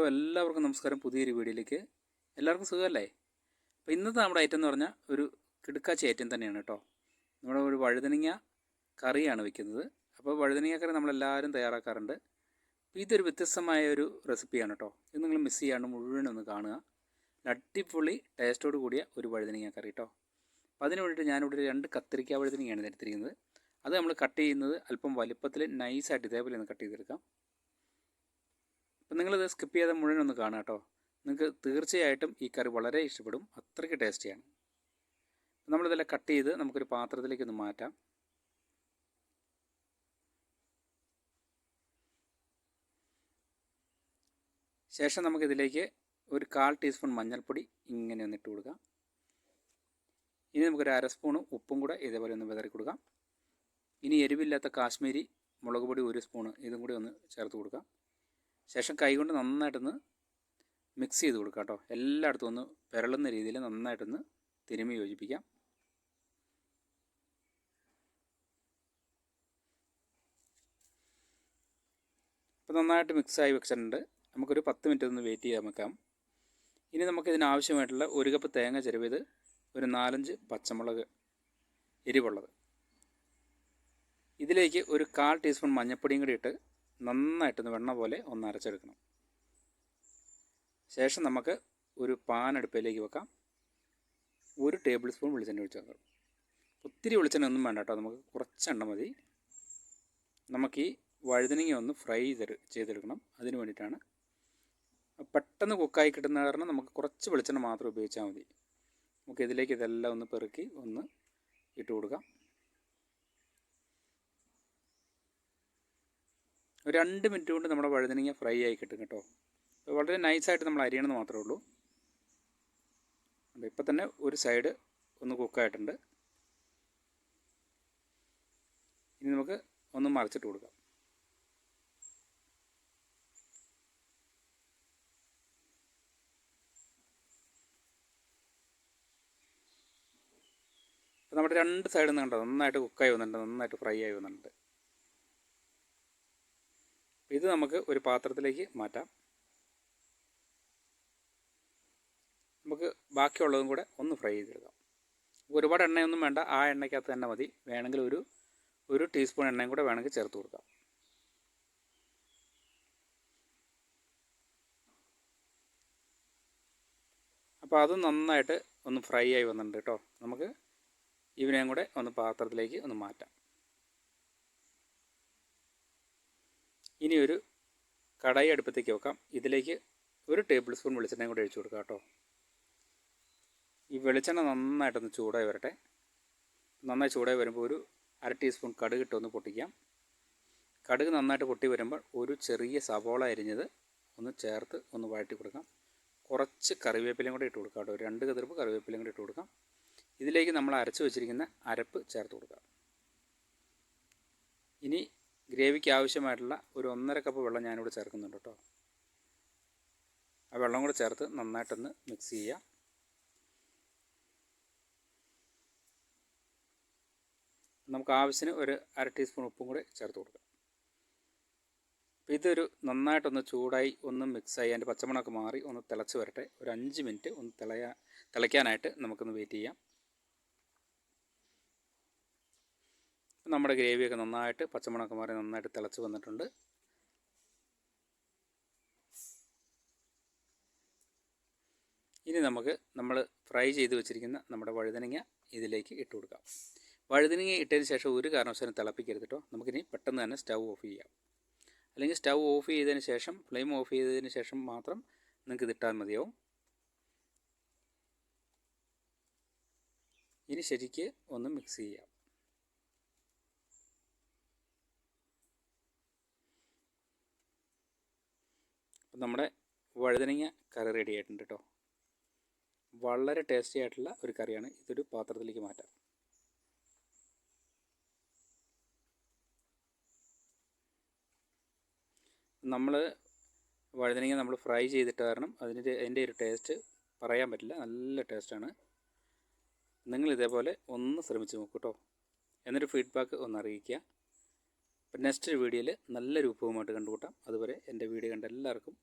എല്ലാവർക്കും നമസ്കാരം. പുതിയൊരു വീഡിയോയിലേക്ക് എല്ലാവർക്കും സുഖമല്ലേ? അപ്പോൾ ഇന്നത്തെ നമ്മുടെ ഐറ്റം എന്ന് പറഞ്ഞാൽ ഒരു കിടുക്കാച്ചി ഐറ്റം തന്നെയാണ് കേട്ടോ. നമ്മുടെ ഒരു വഴുതനങ്ങ കറിയാണ് വെക്കുന്നത്. അപ്പോൾ വഴുതനങ്ങ കറി നമ്മളെല്ലാവരും തയ്യാറാക്കാറുണ്ട്. ഇതൊരു വ്യത്യസ്തമായ ഒരു റെസിപ്പിയാണ് കേട്ടോ. ഇത് നിങ്ങൾ മിസ് ചെയ്യാണ്ട് മുഴുവനൊന്ന് കാണുക. അടിപൊളി ടേസ്റ്റോട് കൂടിയ ഒരു വഴുതനങ്ങ കറി കേട്ടോ. അപ്പോൾ അതിന് വേണ്ടിയിട്ട് ഞാനിവിടെ 2 കത്തിരിക്ക വഴുതനങ്ങയാണ് എടുത്തിരിക്കുന്നത്. അത് നമ്മൾ കട്ട് ചെയ്യുന്നത് അല്പം വലിപ്പത്തിൽ നൈസായിട്ട് ഇതേപോലെ ഒന്ന് കട്ട് ചെയ്തെടുക്കാം. അപ്പം നിങ്ങളിത് സ്കിപ്പ് ചെയ്യാതെ മുഴുവനൊന്ന് കാണുക കേട്ടോ. നിങ്ങൾക്ക് തീർച്ചയായിട്ടും ഈ കറി വളരെ ഇഷ്ടപ്പെടും. അത്രയ്ക്ക് ടേസ്റ്റിയാണ്. നമ്മളിതെല്ലാം കട്ട് ചെയ്ത് നമുക്കൊരു പാത്രത്തിലേക്ക് ഒന്ന് മാറ്റാം. ശേഷം നമുക്കിതിലേക്ക് ഒരു 1/4 ടീസ്പൂൺ മഞ്ഞൾപ്പൊടി ഇങ്ങനെ ഒന്ന് ഇട്ട് കൊടുക്കാം. ഇനി നമുക്കൊരു 1/2 സ്പൂൺ ഉപ്പും കൂടെ ഇതേപോലെ ഒന്ന് വിതറി കൊടുക്കാം. ഇനി എരിവില്ലാത്ത കാശ്മീരി മുളക് പൊടി 1 സ്പൂൺ ഇതും കൂടി ഒന്ന് ചേർത്ത് കൊടുക്കാം. ശേഷം കൈകൊണ്ട് നന്നായിട്ടൊന്ന് മിക്സ് ചെയ്ത് കൊടുക്കാം കേട്ടോ. എല്ലായിടത്തും ഒന്ന് പിരളുന്ന രീതിയിൽ നന്നായിട്ടൊന്ന് തിരുമ്മി യോജിപ്പിക്കാം. അപ്പോൾ നന്നായിട്ട് മിക്സായി വെച്ചിട്ടുണ്ട്. നമുക്കൊരു 10 മിനിറ്റ് ഒന്ന് വെയിറ്റ് ചെയ്യാൻ വെക്കാം. ഇനി നമുക്കിതിനാവശ്യമായിട്ടുള്ള 1 കപ്പ് തേങ്ങ ചിരവിയത്, ഒരു 4-5 പച്ചമുളക് എരിവുള്ളത്, ഇതിലേക്ക് ഒരു 1/4 ടീസ്പൂൺ മഞ്ഞൾപ്പൊടിയും കൂടി ഇട്ട് നന്നായിട്ടൊന്ന് വെണ്ണ പോലെ ഒന്ന് അരച്ചെടുക്കണം. ശേഷം നമുക്ക് ഒരു പാൻ അടുപ്പിലേക്ക് വെക്കാം. 1 ടേബിൾ സ്പൂൺ വെളിച്ചെണ്ണ ഒഴിച്ച് വെക്കാം. ഒത്തിരി വെളിച്ചെണ്ണ ഒന്നും വേണ്ട കേട്ടോ, നമുക്ക് കുറച്ചെണ്ണ മതി. നമുക്ക് ഈ വഴുതനങ്ങ ഒന്ന് ഫ്രൈ ചെയ്തെടുക്കണം. അതിന് വേണ്ടിയിട്ടാണ്. പെട്ടെന്ന് കുക്കായി കിട്ടുന്ന കാരണം നമുക്ക് കുറച്ച് വെളിച്ചെണ്ണ മാത്രം ഉപയോഗിച്ചാൽ മതി. നമുക്കിതിലേക്ക് ഇതെല്ലാം ഒന്ന് പെറുക്കി ഒന്ന് ഇട്ട് കൊടുക്കാം. ഒരു 2 മിനിറ്റ് കൊണ്ട് നമ്മുടെ വഴുതനങ്ങ ഫ്രൈ ആയി കിട്ടും കേട്ടോ. വളരെ നൈസായിട്ട് നമ്മൾ അരിയണമെന്ന് മാത്രമേ ഉള്ളൂ. ഇപ്പം തന്നെ ഒരു സൈഡ് ഒന്ന് കുക്കായിട്ടുണ്ട്. ഇനി നമുക്ക് ഒന്ന് മറിച്ചിട്ട് കൊടുക്കാം. അപ്പോൾ നമ്മുടെ 2 സൈഡിൽ നിന്ന് കണ്ടോ നന്നായിട്ട് കുക്കായി വന്നിട്ടുണ്ട്, നന്നായിട്ട് ഫ്രൈ ആയി വന്നിട്ടുണ്ട്. ഇത് നമുക്ക് ഒരു പാത്രത്തിലേക്ക് മാറ്റാം. നമുക്ക് ബാക്കിയുള്ളതും കൂടെ ഒന്ന് ഫ്രൈ ചെയ്തെടുക്കാം. ഒരുപാട് എണ്ണയൊന്നും വേണ്ട, ആ എണ്ണയ്ക്കകത്ത് തന്നെ മതി. വേണമെങ്കിൽ ഒരു ടീസ്പൂൺ എണ്ണയും കൂടെ വേണമെങ്കിൽ ചേർത്ത് കൊടുക്കാം. അപ്പോൾ അത് നന്നായിട്ട് ഒന്ന് ഫ്രൈ ആയി വന്നിട്ടുണ്ട് കേട്ടോ. നമുക്ക് ഇവനെയും കൂടെ ഒന്ന് പാത്രത്തിലേക്ക് ഒന്ന് മാറ്റാം. ഇനി ഒരു കടായി അടുപ്പത്തേക്ക് വെക്കാം. ഇതിലേക്ക് 1 ടേബിൾ സ്പൂൺ വെളിച്ചെണ്ണയും കൂടെ ഒഴിച്ച് കൊടുക്കാം കേട്ടോ. ഈ വെളിച്ചെണ്ണ നന്നായിട്ടൊന്ന് ചൂടായി വരട്ടെ. നന്നായി ചൂടായി വരുമ്പോൾ ഒരു 1/2 ടീസ്പൂൺ കടുക് ഇട്ടൊന്ന് പൊട്ടിക്കാം. കടുക് നന്നായിട്ട് പൊട്ടി വരുമ്പോൾ ഒരു ചെറിയ സവോള അരിഞ്ഞത് ഒന്ന് ചേർത്ത് ഒന്ന് വഴറ്റി കൊടുക്കാം. കുറച്ച് കറിവേപ്പിലയും കൂടെ ഇട്ട് കൊടുക്കാം കേട്ടോ. 2 കതിർപ്പ് കറിവേപ്പിലയും കൂടെ ഇട്ട് കൊടുക്കാം. ഇതിലേക്ക് നമ്മൾ അരച്ച് വെച്ചിരിക്കുന്ന അരപ്പ് ചേർത്ത് കൊടുക്കാം. ഇനി ഗ്രേവിക്ക് ആവശ്യമായിട്ടുള്ള ഒരു 1.5 കപ്പ് വെള്ളം ഞാനിവിടെ ചേർക്കുന്നുണ്ട് കേട്ടോ. ആ വെള്ളം കൂടെ ചേർത്ത് നന്നായിട്ടൊന്ന് മിക്സ് ചെയ്യാം. നമുക്ക് ആവശ്യത്തിന് ഒരു 1/2 ടീസ്പൂൺ ഉപ്പും കൂടെ ചേർത്ത് കൊടുക്കാം. അപ്പോൾ ഇതൊരു നന്നായിട്ടൊന്ന് ചൂടായി ഒന്ന് മിക്സായി അതിൻ്റെ പച്ചമണമൊക്കെ മാറി ഒന്ന് തിളച്ച് വരട്ടെ. ഒരു 5 മിനിറ്റ് ഒന്ന് തിളയ്ക്കാനായിട്ട് നമുക്കൊന്ന് വെയിറ്റ് ചെയ്യാം. നമ്മുടെ ഗ്രേവിയൊക്കെ നന്നായിട്ട് പച്ചമണമൊക്കെ മാറി നന്നായിട്ട് തിളച്ച് വന്നിട്ടുണ്ട്. ഇനി നമ്മൾ ഫ്രൈ ചെയ്ത് വെച്ചിരിക്കുന്ന നമ്മുടെ വഴുതനങ്ങ ഇതിലേക്ക് ഇട്ട് കൊടുക്കാം. വഴുതനങ്ങ ഇട്ടതിന് ശേഷം ഒരു കാരണവശാലും തിളപ്പിക്കരുത് കേട്ടോ. നമുക്കിനി പെട്ടെന്ന് തന്നെ സ്റ്റൗ ഓഫ് ചെയ്യാം. അല്ലെങ്കിൽ സ്റ്റൗ ഓഫ് ചെയ്തതിന് ശേഷം ഫ്ലെയിം ഓഫ് ചെയ്തതിന് ശേഷം മാത്രം നിങ്ങൾക്ക് ഇതിട്ടാൽ മതിയാവും. ഇനി ശരിക്ക് ഒന്ന് മിക്സ് ചെയ്യാം. അപ്പം നമ്മുടെ വഴുതനങ്ങ കറി റെഡി ആയിട്ടുണ്ട് കേട്ടോ. വളരെ ടേസ്റ്റി ആയിട്ടുള്ള ഒരു കറിയാണ്. ഇതൊരു പാത്രത്തിലേക്ക് മാറ്റാം. വഴുതനങ്ങ നമ്മൾ ഫ്രൈ ചെയ്തിട്ട് കാരണം അതിൻ്റെ ഒരു ടേസ്റ്റ് പറയാൻ പറ്റില്ല. നല്ല ടേസ്റ്റാണ്. നിങ്ങൾ ഇതേപോലെ ഒന്ന് ശ്രമിച്ച് നോക്കൂ കേട്ടോ. എന്നൊരു ഫീഡ്ബാക്ക് ഒന്ന് അറിയിക്കുക. അപ്പോൾ നെക്സ്റ്റ് വീഡിയോയിൽ നല്ലൊരു വിഭവമായിട്ട് കണ്ടുമുട്ടാം. അതുവരെ എൻ്റെ വീഡിയോ കണ്ട എല്ലാവർക്കും